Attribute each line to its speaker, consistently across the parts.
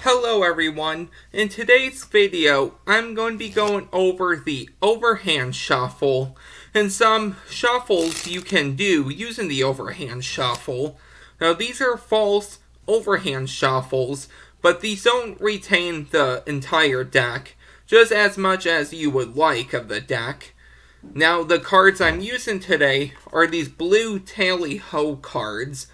Speaker 1: Hello everyone, in today's video I'm going to be going over the overhand shuffle and some shuffles you can do using the overhand shuffle. Now these are false overhand shuffles, but these don't retain the entire deck, just as much as you would like of the deck. Now the cards I'm using today are these blue tally-ho cards.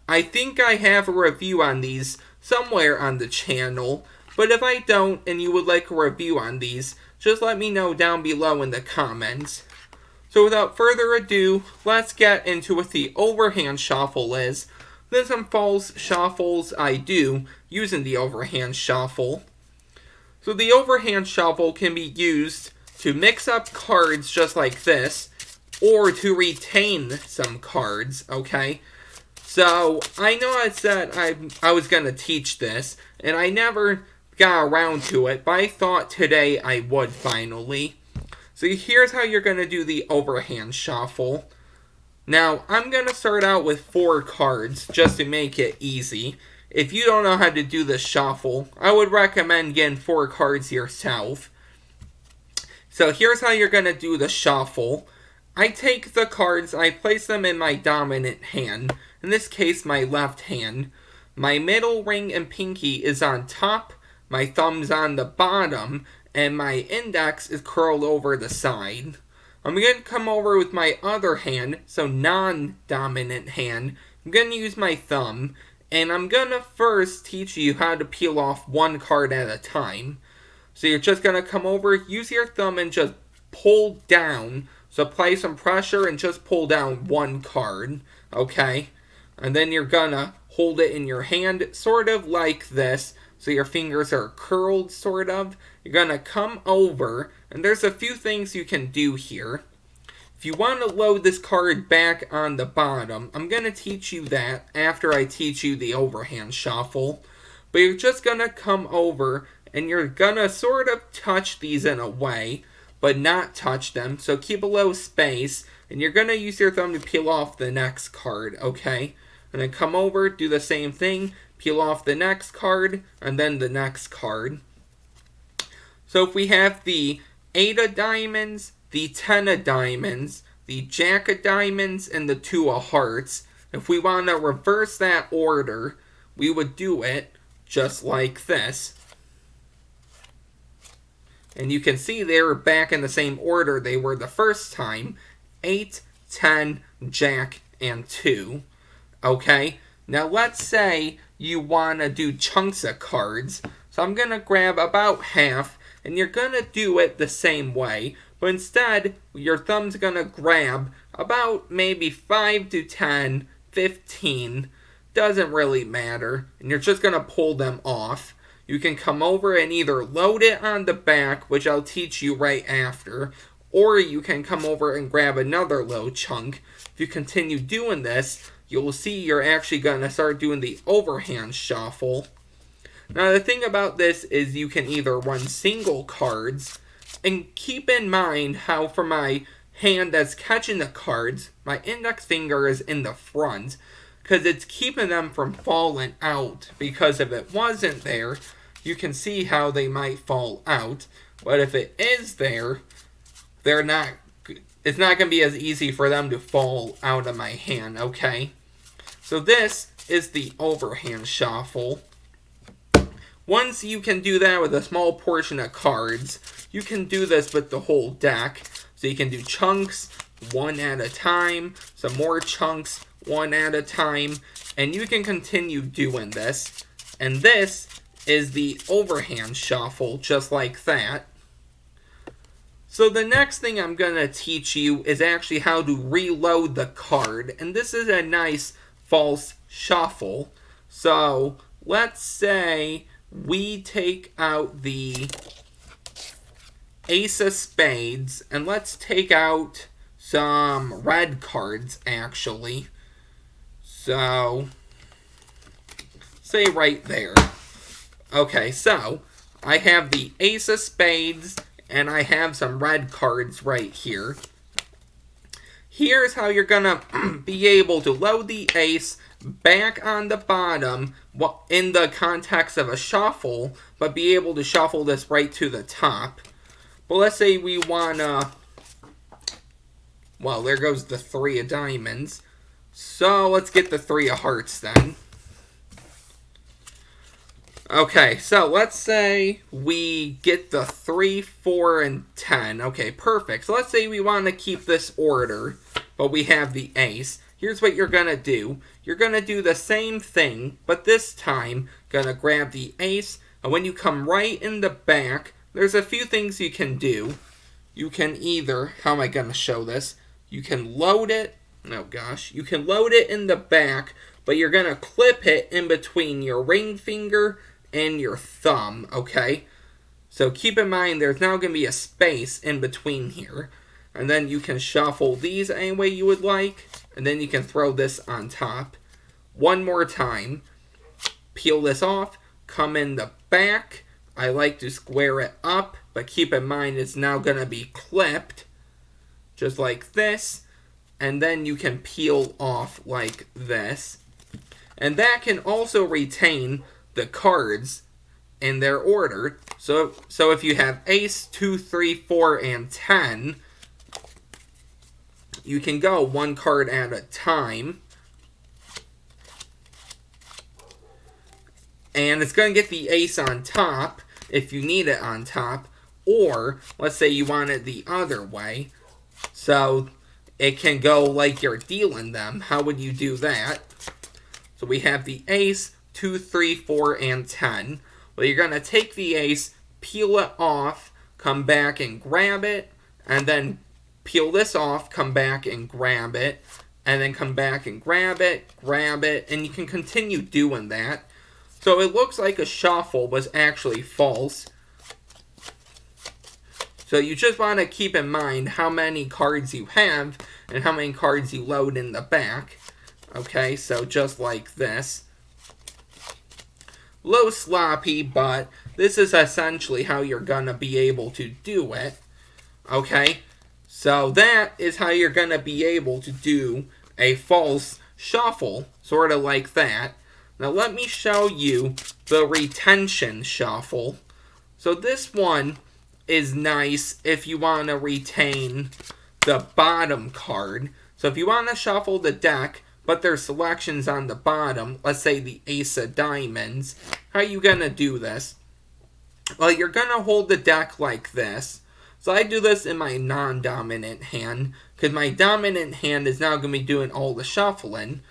Speaker 1: I think I have a review on these somewhere on the channel, but if I don't and you would like a review on these, just let me know down below in the comments. So without further ado, let's get into what the overhand shuffle is, then some false shuffles I do using the overhand shuffle. So the overhand shuffle can be used to mix up cards just like this, or to retain some cards, okay? So, I know I said I was going to teach this, and I never got around to it, but I thought today I would finally. So here's how you're going to do the overhand shuffle. Now, I'm going to start out with 4 cards, just to make it easy. If you don't know how to do the shuffle, I would recommend getting 4 cards yourself. So here's how you're going to do the shuffle. I take the cards, I place them in my dominant hand. In this case, my left hand. My middle ring and pinky is on top, my thumb's on the bottom, and my index is curled over the side. I'm going to come over with my other hand, so non-dominant hand. I'm going to use my thumb, and I'm going to first teach you how to peel off one card at a time. So you're just going to come over, use your thumb, and just pull down. So apply some pressure and just pull down one card, okay? And then you're gonna hold it in your hand, sort of like this, so your fingers are curled, sort of. You're gonna come over, and there's a few things you can do here. If you want to load this card back on the bottom, I'm gonna teach you that after I teach you the overhand shuffle. But you're just gonna come over, and you're gonna sort of touch these in a way, but not touch them, so keep a little space, and you're gonna use your thumb to peel off the next card, okay? And then come over, do the same thing, peel off the next card, and then the next card. So if we have the 8 of diamonds, the 10 of diamonds, the jack of diamonds, and the 2 of hearts, if we want to reverse that order, we would do it just like this. And you can see they were back in the same order they were the first time. 8, 10, jack, and 2. Okay, now let's say you want to do chunks of cards. So I'm going to grab about half, and you're going to do it the same way. But instead, your thumb's going to grab about maybe 5 to 10, 15. Doesn't really matter. And you're just going to pull them off. You can come over and either load it on the back, which I'll teach you right after, or you can come over and grab another low chunk. If you continue doing this, you'll see you're actually going to start doing the overhand shuffle. Now the thing about this is you can either run single cards, and keep in mind how for my hand that's catching the cards, my index finger is in the front, because it's keeping them from falling out, because if it wasn't there, you can see how they might fall out, but if it is there, it's not going to be as easy for them to fall out of my hand, okay? So this is the overhand shuffle. Once you can do that with a small portion of cards, you can do this with the whole deck. So you can do chunks, one at a time, some more chunks, one at a time, and you can continue doing this. And this is the overhand shuffle, just like that. So the next thing I'm going to teach you is actually how to reload the card. And this is a nice false shuffle. So let's say we take out the ace of spades, and let's take out some red cards, actually. So, say right there. Okay, so I have the ace of spades, and I have some red cards right here. Here's how you're going to be able to load the ace back on the bottom in the context of a shuffle, but be able to shuffle this right to the top. But let's say we want to... Well, there goes the 3 of diamonds. So let's get the 3 of hearts then. Okay, so let's say we get the 3, 4, and 10. Okay, perfect. So let's say we want to keep this order, but we have the ace. Here's what you're going to do. You're going to do the same thing, but this time, going to grab the ace, and when you come right in the back, there's a few things you can do. You can either, how am I going to show this? You can load it, oh gosh, you can load it in the back, but you're going to clip it in between your ring finger and your thumb, okay? So keep in mind there's now going to be a space in between here. And then you can shuffle these any way you would like, and then you can throw this on top. One more time. Peel this off, come in the back. I like to square it up, but keep in mind it's now going to be clipped, just like this. And then you can peel off like this. And that can also retain the cards in their order. So if you have ace, 2, 3, 4, and 10, you can go 1 card at a time. And it's going to get the ace on top if you need it on top. Or, let's say you want it the other way. So it can go like you're dealing them. How would you do that? So we have the ace, 2, 3, 4, and 10. Well, you're going to take the ace, peel it off, come back and grab it, and then peel this off, come back and grab it, and then come back and grab it, and you can continue doing that. So it looks like a shuffle was actually false. So you just want to keep in mind how many cards you have and how many cards you load in the back. Okay, so just like this. A little sloppy, but this is essentially how you're going to be able to do it. Okay, so that is how you're going to be able to do a false shuffle, sort of like that. Now let me show you the retention shuffle. So this one is nice if you want to retain the bottom card. So if you want to shuffle the deck, but there's selections on the bottom, let's say the ace of diamonds, how are you going to do this? Well, you're going to hold the deck like this. So I do this in my non-dominant hand, because my dominant hand is now going to be doing all the shuffling.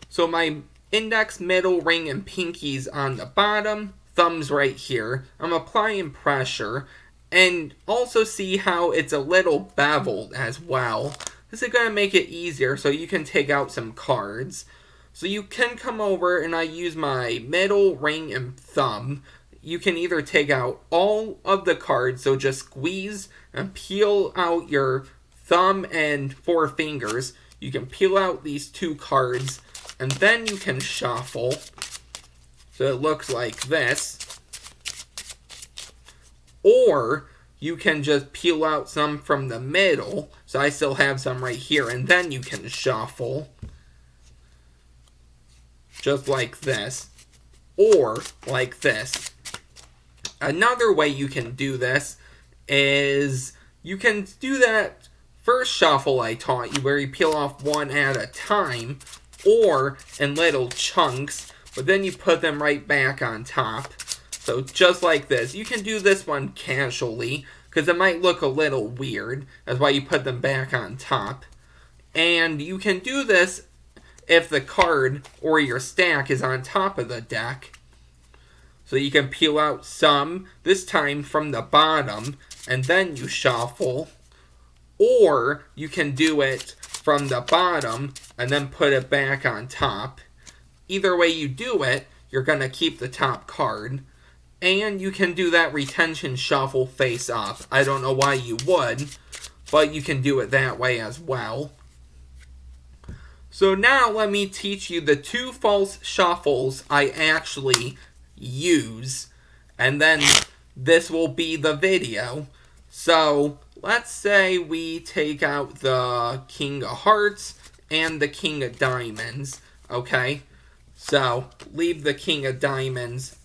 Speaker 1: So my index, middle, ring, and pinkies on the bottom, thumbs right here. I'm applying pressure, and also see how it's a little beveled as well. This is going to make it easier so you can take out some cards. So you can come over and I use my middle, ring, and thumb. You can either take out all of the cards, so just squeeze and peel out your thumb and 4 fingers. You can peel out these 2 cards, and then you can shuffle. So it looks like this. Or you can just peel out some from the middle. So I still have some right here, and then you can shuffle. Just like this. Or like this. Another way you can do this is you can do that first shuffle I taught you where you peel off 1 at a time or in little chunks, but then you put them right back on top. So just like this. You can do this one casually because it might look a little weird. That's why you put them back on top. And you can do this if the card or your stack is on top of the deck. So you can peel out some, this time from the bottom, and then you shuffle. Or you can do it from the bottom and then put it back on top. Either way you do it, you're going to keep the top card. And you can do that retention shuffle face up. I don't know why you would, but you can do it that way as well. So now let me teach you the 2 false shuffles I actually use, and then this will be the video. So let's say we take out the King of Hearts and the King of Diamonds, okay? So leave the king of diamonds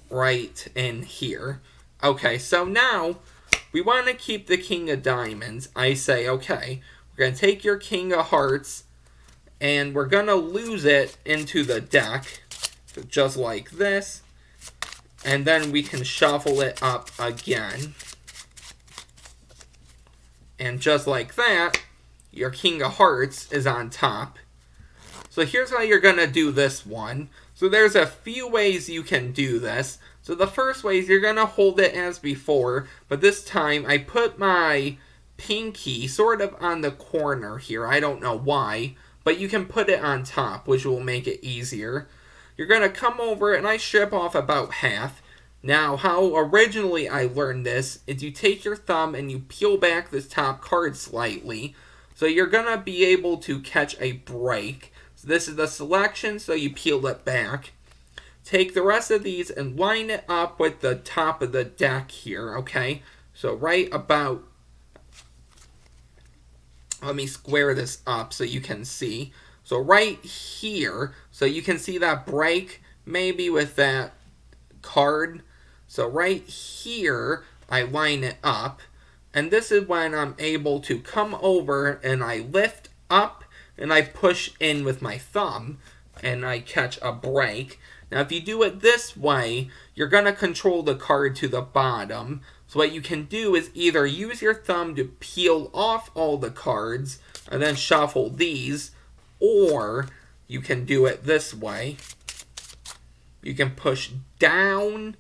Speaker 1: right in here. Okay, so now we want to keep the king of diamonds. I say, okay, we're going to take your king of hearts and we're going to lose it into the deck, just like this. And then we can shuffle it up again. And just like that, your king of hearts is on top. So here's how you're going to do this one. So there's a few ways you can do this. So the first way is you're going to hold it as before, but this time I put my pinky sort of on the corner here. I don't know why, but you can put it on top, which will make it easier. You're going to come over and I strip off about half. Now, how originally I learned this is you take your thumb and you peel back this top card slightly. So you're going to be able to catch a break. So this is the selection, so you peel it back. Take the rest of these and line it up with the top of the deck here, okay? So right about, let me square this up so you can see. So right here, so you can see that break maybe with that card. So right here, I line it up. And this is when I'm able to come over and I lift up and I push in with my thumb and I catch a break. Now, if you do it this way, you're going to control the card to the bottom. So what you can do is either use your thumb to peel off all the cards and then shuffle these, or you can do it this way. You can push down.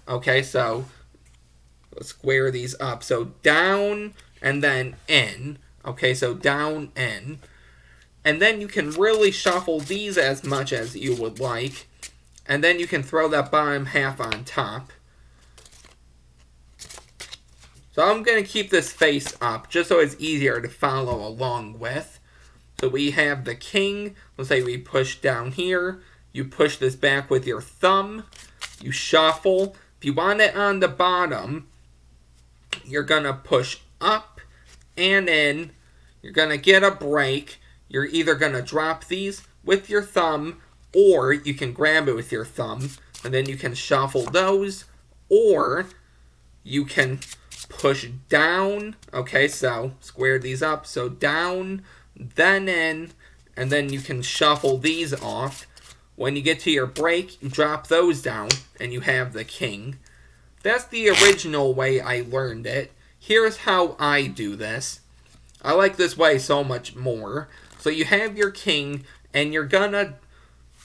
Speaker 1: Okay, so let's square these up. So down and then in. Okay, so down, in. And then you can really shuffle these as much as you would like. And then you can throw that bottom half on top. So I'm going to keep this face up just so it's easier to follow along with. So we have the king. Let's say we push down here. You push this back with your thumb. You shuffle. If you want it on the bottom, you're going to push up and in. You're going to get a break. You're either going to drop these with your thumb, or you can grab it with your thumb, and then you can shuffle those, or you can push down. Okay, so square these up. So down, then in, and then you can shuffle these off. When you get to your break, you drop those down, and you have the king. That's the original way I learned it. Here's how I do this. I like this way so much more. So you have your king, and you're gonna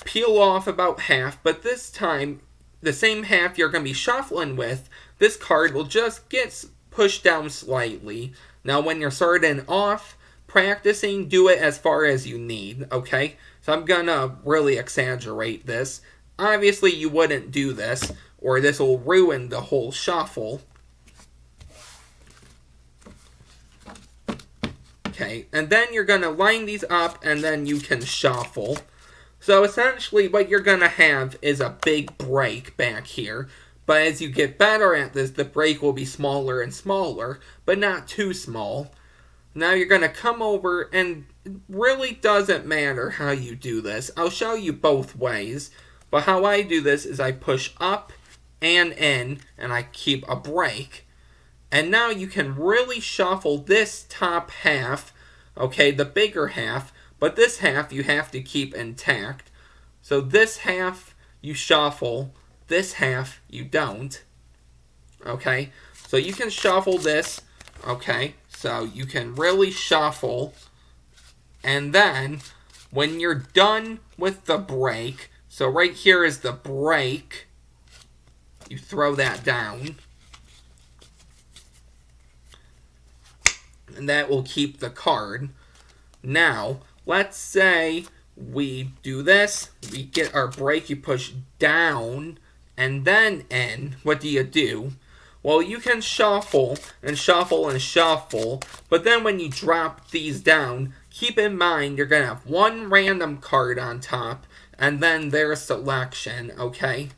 Speaker 1: peel off about half, but this time, the same half you're going to be shuffling with, this card will just get pushed down slightly. Now, when you're starting off, practicing, do it as far as you need, okay? So I'm going to really exaggerate this. Obviously, you wouldn't do this, or this will ruin the whole shuffle. Okay, and then you're going to line these up, and then you can shuffle. So essentially what you're going to have is a big break back here. But as you get better at this, the break will be smaller and smaller, but not too small. Now you're going to come over, and it really doesn't matter how you do this. I'll show you both ways. But how I do this is I push up and in, and I keep a break. And now you can really shuffle this top half, okay, the bigger half. But this half you have to keep intact. So this half you shuffle, this half you don't. Okay, so you can shuffle this. Okay, so you can really shuffle. And then when you're done with the break, so right here is the break, you throw that down. And that will keep the card. Now, let's say we do this. We get our break. You push down and then in. What do? Well, you can shuffle and shuffle and shuffle. But then when you drop these down, keep in mind you're going to have one random card on top and then their selection, okay?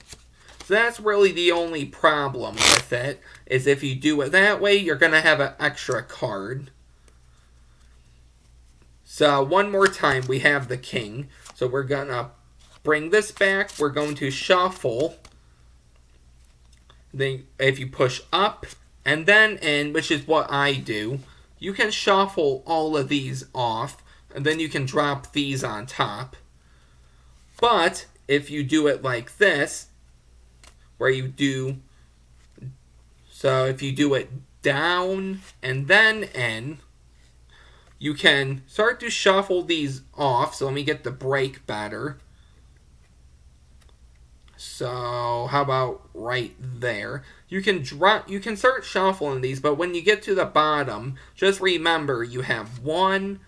Speaker 1: So that's really the only problem with it, is if you do it that way, you're going to have an extra card. So one more time, we have the king. So we're going to bring this back, we're going to shuffle. Then if you push up and then in, which is what I do, you can shuffle all of these off, and then you can drop these on top. But if you do it like this, where you do, so if you do it down and then in, you can start to shuffle these off. So let me get the break better. So how about right there? You can start shuffling these, but when you get to the bottom, just remember you have 1,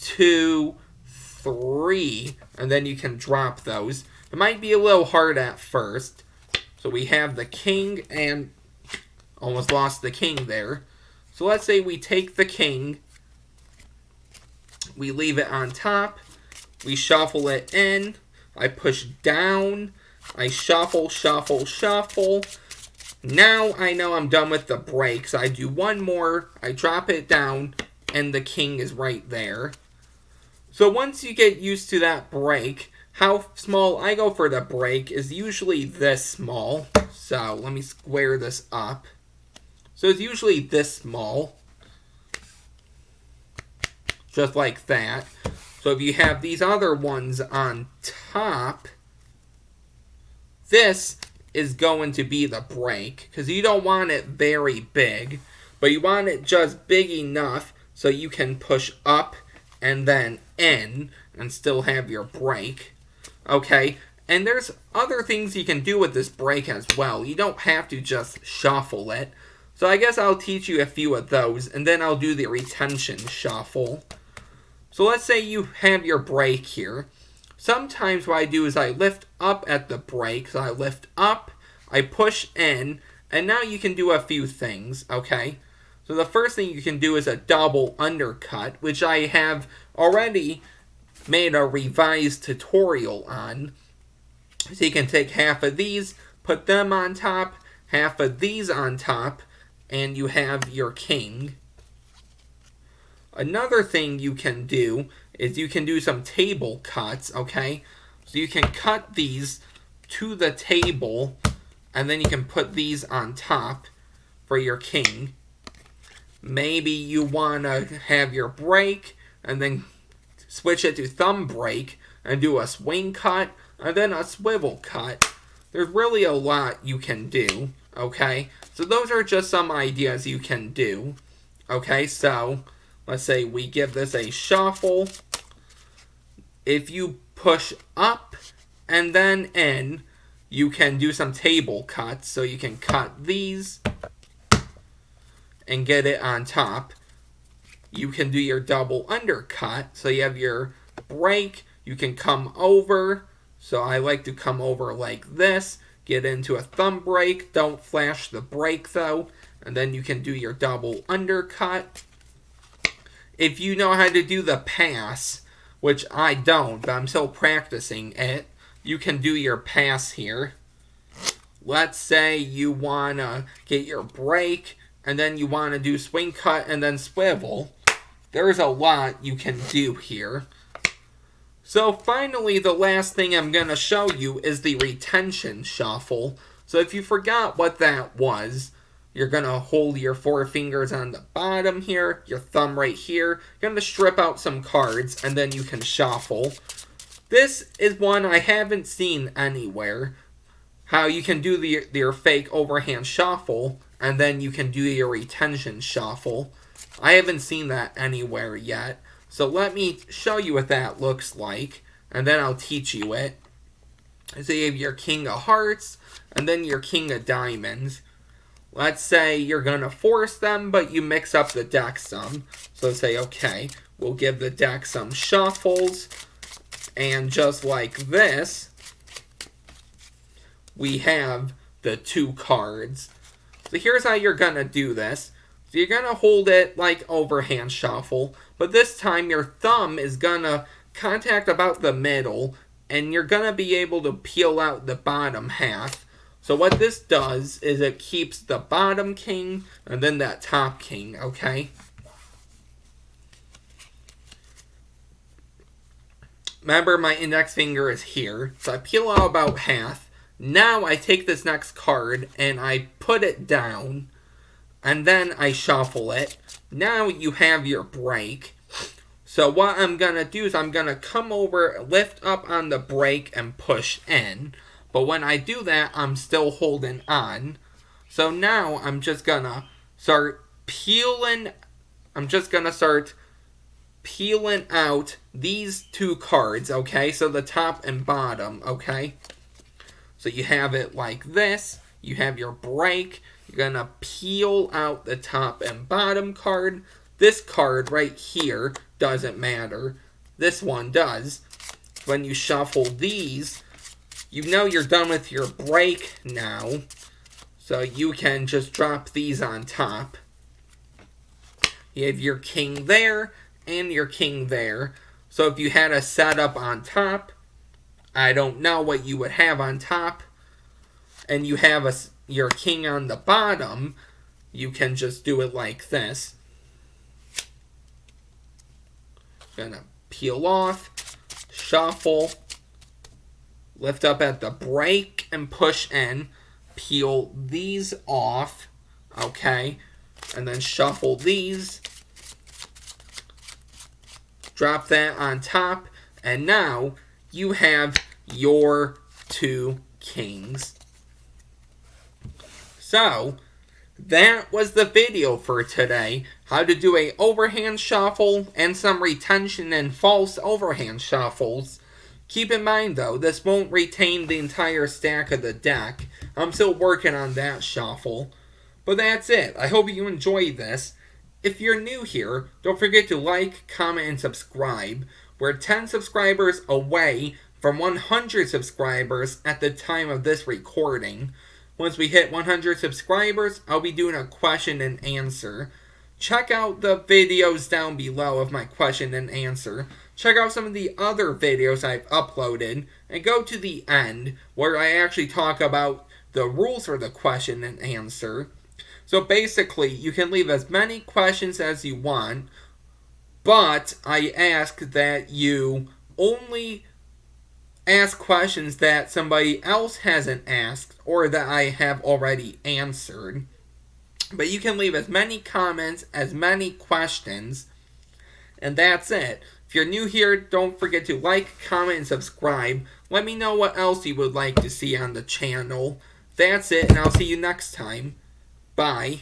Speaker 1: 2, 3, and then you can drop those. It might be a little hard at first. So we have the king, and almost lost the king there. So let's say we take the king, we leave it on top, we shuffle it in, I push down, I shuffle, shuffle, shuffle. Now I know I'm done with the break, so I do one more, I drop it down, and the king is right there. So once you get used to that break, how small I go for the break is usually this small. So let me square this up. So it's usually this small. Just like that. So if you have these other ones on top, this is going to be the break. Because you don't want it very big, but you want it just big enough so you can push up and then in and still have your break. Okay, and there's other things you can do with this break as well. You don't have to just shuffle it. So I guess I'll teach you a few of those, and then I'll do the retention shuffle. So let's say you have your break here. Sometimes what I do is I lift up at the break. So I lift up, I push in, and now you can do a few things, okay? So the first thing you can do is a double undercut, which I have already made a revised tutorial on. So you can take half of these, put them on top, half of these on top, and you have your king. Another thing you can do is you can do some table cuts, okay? So you can cut these to the table, and then you can put these on top for your king. Maybe you want to have your break, and then switch it to thumb break, and do a swing cut, and then a swivel cut. There's really a lot you can do, okay? So those are just some ideas you can do. Okay, so let's say we give this a shuffle. If you push up and then in, you can do some table cuts. So you can cut these and get it on top. You can do your double undercut. So you have your break. You can come over. So I like to come over like this. Get into a thumb break. Don't flash the break though. And then you can do your double undercut. If you know how to do the pass, which I don't, but I'm still practicing it, you can do your pass here. Let's say you want to get your break, and then you want to do swing cut and then swivel. There's a lot you can do here. So finally, the last thing I'm going to show you is the retention shuffle. So if you forgot what that was, you're going to hold your 4 fingers on the bottom here, your thumb right here. You're going to strip out some cards, and then you can shuffle. This is one I haven't seen anywhere. How you can do your fake overhand shuffle, and then you can do your retention shuffle. I haven't seen that anywhere yet. So let me show you what that looks like, and then I'll teach you it. So you have your king of hearts, and then your king of diamonds. Let's say you're going to force them, but you mix up the deck some. So say, okay, we'll give the deck some shuffles, and just like this, we have the 2 cards. So here's how you're going to do this. So you're going to hold it like overhand shuffle, but this time your thumb is going to contact about the middle, and you're going to be able to peel out the bottom half. So what this does is it keeps the bottom king and then that top king, okay? remember my index finger is here. So I peel out about half. Now I take this next card and I put it down. And then I shuffle it. Now you have your break. So what I'm going to do is I'm going to come over, lift up on the break, and push in. But when I do that, I'm still holding on. So now I'm just going to start peeling. I'm just going to start peeling out these two cards, okay? So the top and bottom, okay? So you have it like this. You have your break. You're going to peel out the top and bottom card. This card right here doesn't matter. This one does. When you shuffle these, you know you're done with your break now. So you can just drop these on top. You have your king there and your king there. So if you had a setup on top, I don't know what you would have on top, and you have your king on the bottom, you can just do it like this. Gonna peel off, shuffle, lift up at the break and push in, peel these off, okay, and then shuffle these, drop that on top, and now you have your two kings. So, that was the video for today. How to do a overhand shuffle and some retention and false overhand shuffles. Keep in mind though, this won't retain the entire stack of the deck. I'm still working on that shuffle. But that's it. I hope you enjoyed this. If you're new here, don't forget to like, comment, and subscribe. We're 10 subscribers away from 100 subscribers at the time of this recording. Once we hit 100 subscribers, I'll be doing a question and answer. Check out the videos down below of my question and answer. Check out some of the other videos I've uploaded. And go to the end where I actually talk about the rules for the question and answer. So basically, you can leave as many questions as you want. But I ask that you only ask questions that somebody else hasn't asked or that I have already answered. But you can leave as many comments, as many questions, and that's it. If you're new here, don't forget to like, comment, and subscribe. Let me know what else you would like to see on the channel. That's it, and I'll see you next time. Bye.